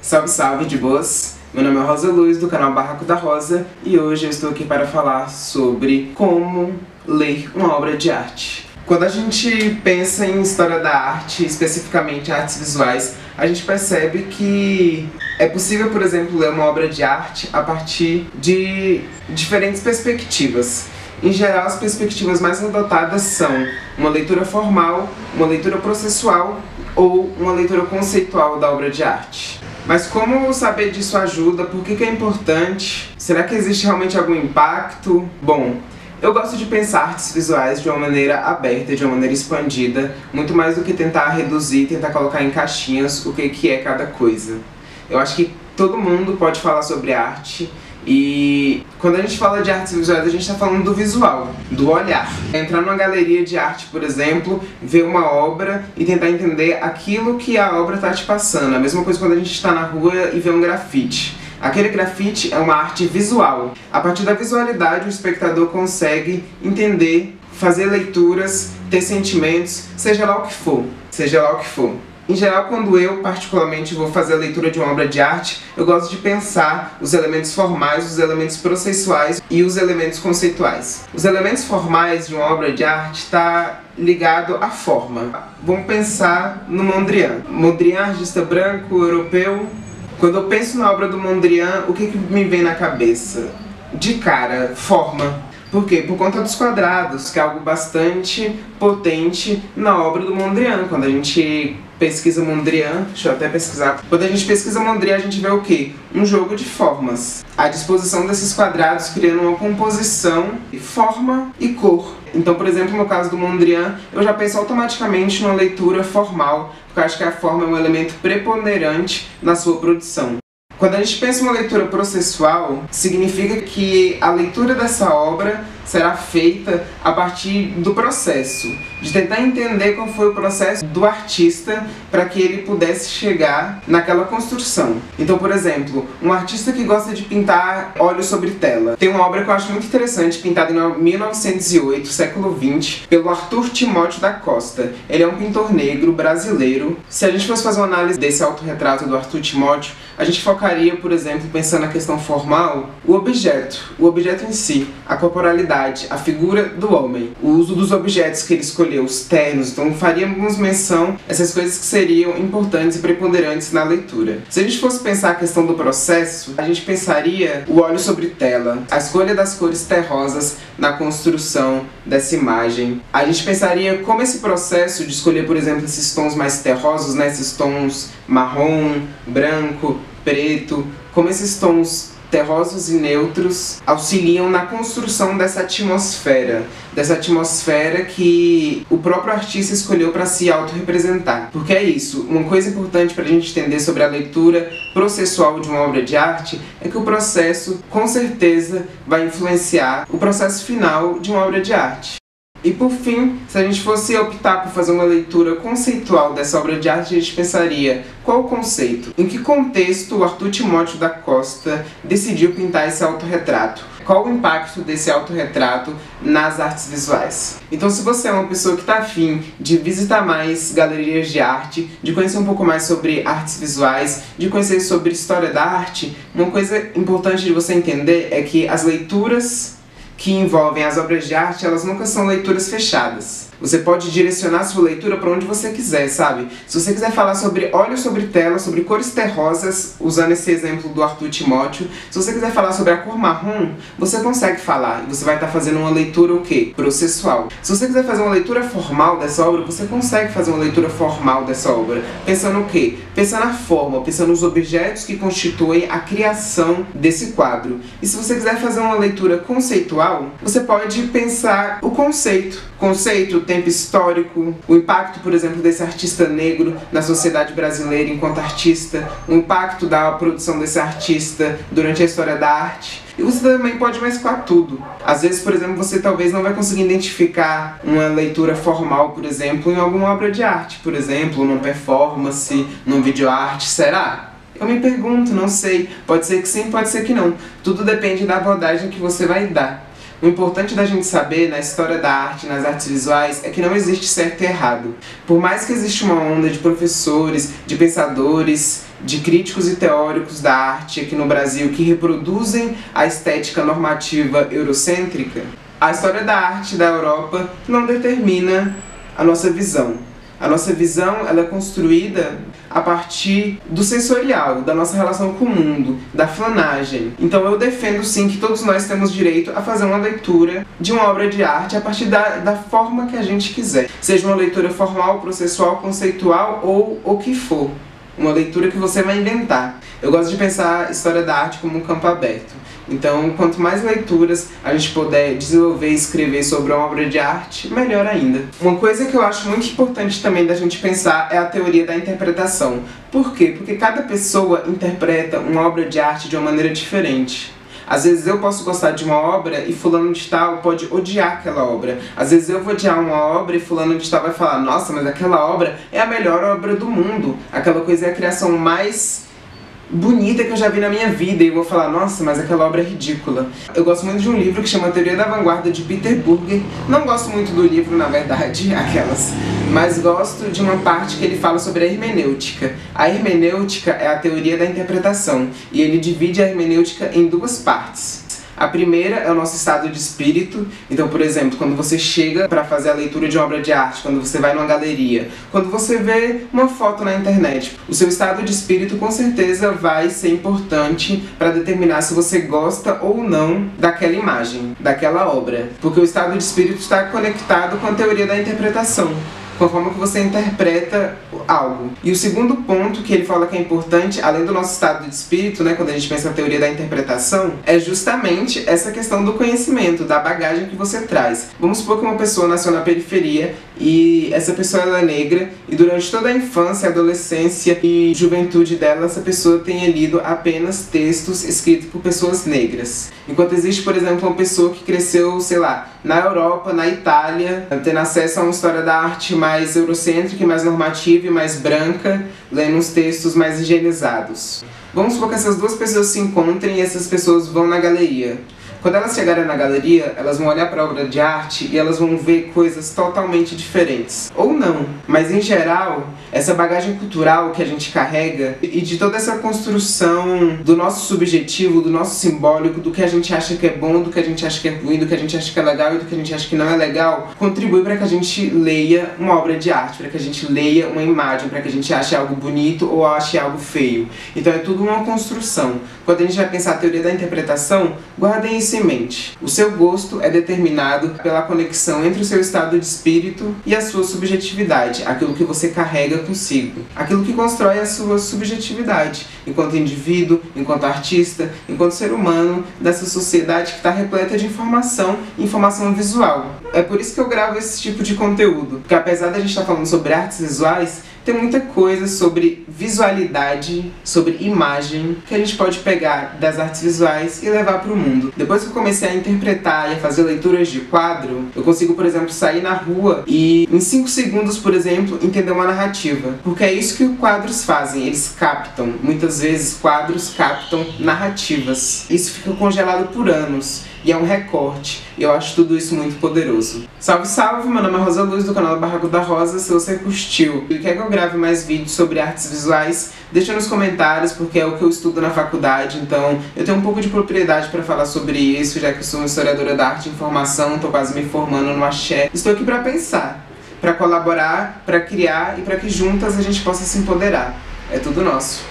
Salve, salve, de boas! Meu nome é Rosa Luz, do canal Barraco da Rosa, e hoje eu estou aqui para falar sobre como ler uma obra de arte. Quando a gente pensa em história da arte, especificamente artes visuais, a gente percebe que é possível, por exemplo, ler uma obra de arte a partir de diferentes perspectivas. Em geral, as perspectivas mais adotadas são uma leitura formal, uma leitura processual ou uma leitura conceitual da obra de arte. Mas como saber disso ajuda? Por que é importante? Será que existe realmente algum impacto? Bom, eu gosto de pensar artes visuais de uma maneira aberta, de uma maneira expandida, muito mais do que tentar reduzir, tentar colocar em caixinhas o que é cada coisa. Eu acho que todo mundo pode falar sobre arte, e quando a gente fala de artes visuais, a gente está falando do visual, do olhar. Entrar numa galeria de arte, por exemplo, ver uma obra e tentar entender aquilo que a obra está te passando. A mesma coisa quando a gente está na rua e vê um grafite. Aquele grafite é uma arte visual. A partir da visualidade, o espectador consegue entender, fazer leituras, ter sentimentos, seja lá o que for. Seja lá o que for. Em geral, quando eu, particularmente, vou fazer a leitura de uma obra de arte, eu gosto de pensar os elementos formais, os elementos processuais e os elementos conceituais. Os elementos formais de uma obra de arte está ligado à forma. Vamos pensar no Mondrian. Mondrian, artista branco, europeu. Quando eu penso na obra do Mondrian, o que me vem na cabeça? De cara, forma. Por quê? Por conta dos quadrados, que é algo bastante potente na obra do Mondrian. Quando a gente pesquisa Mondrian, deixa eu até pesquisar. Quando a gente pesquisa Mondrian, a gente vê o quê? Um jogo de formas. A disposição desses quadrados criando uma composição, forma e cor. Então, por exemplo, no caso do Mondrian, eu já penso automaticamente numa leitura formal, porque eu acho que a forma é um elemento preponderante na sua produção. Quando a gente pensa em uma leitura processual, significa que a leitura dessa obra será feita a partir do processo, de tentar entender qual foi o processo do artista para que ele pudesse chegar naquela construção. Então, por exemplo, um artista que gosta de pintar óleo sobre tela. Tem uma obra que eu acho muito interessante, pintada em 1908, século XX, pelo Arthur Timóteo da Costa. Ele é um pintor negro brasileiro. Se a gente fosse fazer uma análise desse autorretrato do Arthur Timóteo, a gente focaria, por exemplo, pensando na questão formal, o objeto em si, a corporalidade, a figura do homem, o uso dos objetos que ele escolheu, os ternos. Então faríamos menção a essas coisas que seriam importantes e preponderantes na leitura. Se a gente fosse pensar a questão do processo, a gente pensaria o óleo sobre tela, a escolha das cores terrosas na construção dessa imagem. A gente pensaria como esse processo de escolher, por exemplo, esses tons mais terrosos, né, esses tons marrom, branco, preto, como esses tons terrosos e neutros auxiliam na construção dessa atmosfera que o próprio artista escolheu para se autorrepresentar. Porque é isso, uma coisa importante para a gente entender sobre a leitura processual de uma obra de arte é que o processo, com certeza, vai influenciar o processo final de uma obra de arte. E por fim, se a gente fosse optar por fazer uma leitura conceitual dessa obra de arte, a gente pensaria: qual o conceito? Em que contexto o Arthur Timóteo da Costa decidiu pintar esse autorretrato? Qual o impacto desse autorretrato nas artes visuais? Então, se você é uma pessoa que está afim de visitar mais galerias de arte, de conhecer um pouco mais sobre artes visuais, de conhecer sobre história da arte, uma coisa importante de você entender é que as leituras que envolvem as obras de arte, elas nunca são leituras fechadas. Você pode direcionar sua leitura para onde você quiser, sabe? Se você quiser falar sobre óleo sobre tela, sobre cores terrosas, usando esse exemplo do Arthur Timóteo, se você quiser falar sobre a cor marrom, você consegue falar. E você vai estar fazendo uma leitura o quê? Processual. Se você quiser fazer uma leitura formal dessa obra, você consegue fazer uma leitura formal dessa obra. Pensando o quê? Pensando na forma, pensando nos objetos que constituem a criação desse quadro. E se você quiser fazer uma leitura conceitual, você pode pensar o conceito. Conceito, tempo histórico, o impacto, por exemplo, desse artista negro na sociedade brasileira enquanto artista, o impacto da produção desse artista durante a história da arte. E você também pode mesclar tudo. Às vezes, por exemplo, você talvez não vai conseguir identificar uma leitura formal, por exemplo, em alguma obra de arte, por exemplo, numa performance, num videoarte. Será? Eu me pergunto, não sei. Pode ser que sim, pode ser que não. Tudo depende da abordagem que você vai dar. O importante da gente saber na história da arte, nas artes visuais, é que não existe certo e errado. Por mais que exista uma onda de professores, de pensadores, de críticos e teóricos da arte aqui no Brasil que reproduzem a estética normativa eurocêntrica, a história da arte da Europa não determina a nossa visão. A nossa visão ela é construída a partir do sensorial, da nossa relação com o mundo, da flanagem. Então eu defendo sim que todos nós temos direito a fazer uma leitura de uma obra de arte a partir da forma que a gente quiser. Seja uma leitura formal, processual, conceitual ou o que for. Uma leitura que você vai inventar. Eu gosto de pensar a história da arte como um campo aberto. Então, quanto mais leituras a gente puder desenvolver e escrever sobre uma obra de arte, melhor ainda. Uma coisa que eu acho muito importante também da gente pensar é a teoria da interpretação. Por quê? Porque cada pessoa interpreta uma obra de arte de uma maneira diferente. Às vezes eu posso gostar de uma obra e fulano de tal pode odiar aquela obra. Às vezes eu vou odiar uma obra e fulano de tal vai falar: nossa, mas aquela obra é a melhor obra do mundo. Aquela coisa é a criação mais bonita que eu já vi na minha vida, e eu vou falar: nossa, mas aquela obra é ridícula. Eu gosto muito de um livro que chama Teoria da Vanguarda, de Peter Burger. Não gosto muito do livro, na verdade, mas gosto de uma parte que ele fala sobre a hermenêutica. A hermenêutica é a teoria da interpretação, e ele divide a hermenêutica em duas partes. A primeira é o nosso estado de espírito. Então, por exemplo, quando você chega para fazer a leitura de uma obra de arte, quando você vai numa galeria, quando você vê uma foto na internet, o seu estado de espírito com certeza vai ser importante para determinar se você gosta ou não daquela imagem, daquela obra. Porque o estado de espírito está conectado com a teoria da interpretação, com a forma que você interpreta algo. E o segundo ponto que ele fala que é importante, além do nosso estado de espírito, né, quando a gente pensa na teoria da interpretação, é justamente essa questão do conhecimento, da bagagem que você traz. Vamos supor que uma pessoa nasceu na periferia e essa pessoa ela é negra, e durante toda a infância, adolescência e juventude dela, essa pessoa tenha lido apenas textos escritos por pessoas negras. Enquanto existe, por exemplo, uma pessoa que cresceu, sei lá, na Europa, na Itália, tendo acesso a uma história da arte mais eurocêntrica, mais normativa e mais branca, lendo uns textos mais higienizados. Vamos supor que essas duas pessoas se encontrem e essas pessoas vão na galeria. Quando elas chegarem na galeria, elas vão olhar para a obra de arte e elas vão ver coisas totalmente diferentes. Ou não, mas em geral, essa bagagem cultural que a gente carrega e de toda essa construção do nosso subjetivo, do nosso simbólico, do que a gente acha que é bom, do que a gente acha que é ruim, do que a gente acha que é legal e do que a gente acha que não é legal, contribui para que a gente leia uma obra de arte, para que a gente leia uma imagem, para que a gente ache algo bonito ou ache algo feio. Então é tudo uma construção. Quando a gente vai pensar a teoria da interpretação, guardem isso em mente. O seu gosto é determinado pela conexão entre o seu estado de espírito e a sua subjetividade, aquilo que você carrega consigo, aquilo que constrói a sua subjetividade, enquanto indivíduo, enquanto artista, enquanto ser humano, dessa sociedade que está repleta de informação visual. É por isso que eu gravo esse tipo de conteúdo, porque apesar da gente estar falando sobre artes visuais, tem muita coisa sobre visualidade, sobre imagem, que a gente pode pegar das artes visuais e levar para o mundo. Depois que eu comecei a interpretar e a fazer leituras de quadro, eu consigo, por exemplo, sair na rua e em 5 segundos, por exemplo, entender uma narrativa. Porque é isso que os quadros fazem, eles captam. Muitas vezes quadros captam narrativas. Isso fica congelado por anos. E é um recorte, e eu acho tudo isso muito poderoso. Salve, salve! Meu nome é Rosa Luz, do canal Barraco da Rosa. Se você curtiu e quer que eu grave mais vídeos sobre artes visuais, deixa nos comentários, porque é o que eu estudo na faculdade, então eu tenho um pouco de propriedade para falar sobre isso, já que eu sou uma historiadora da arte e informação, estou quase me formando no axé. Estou aqui para pensar, para colaborar, para criar e para que juntas a gente possa se empoderar. É tudo nosso.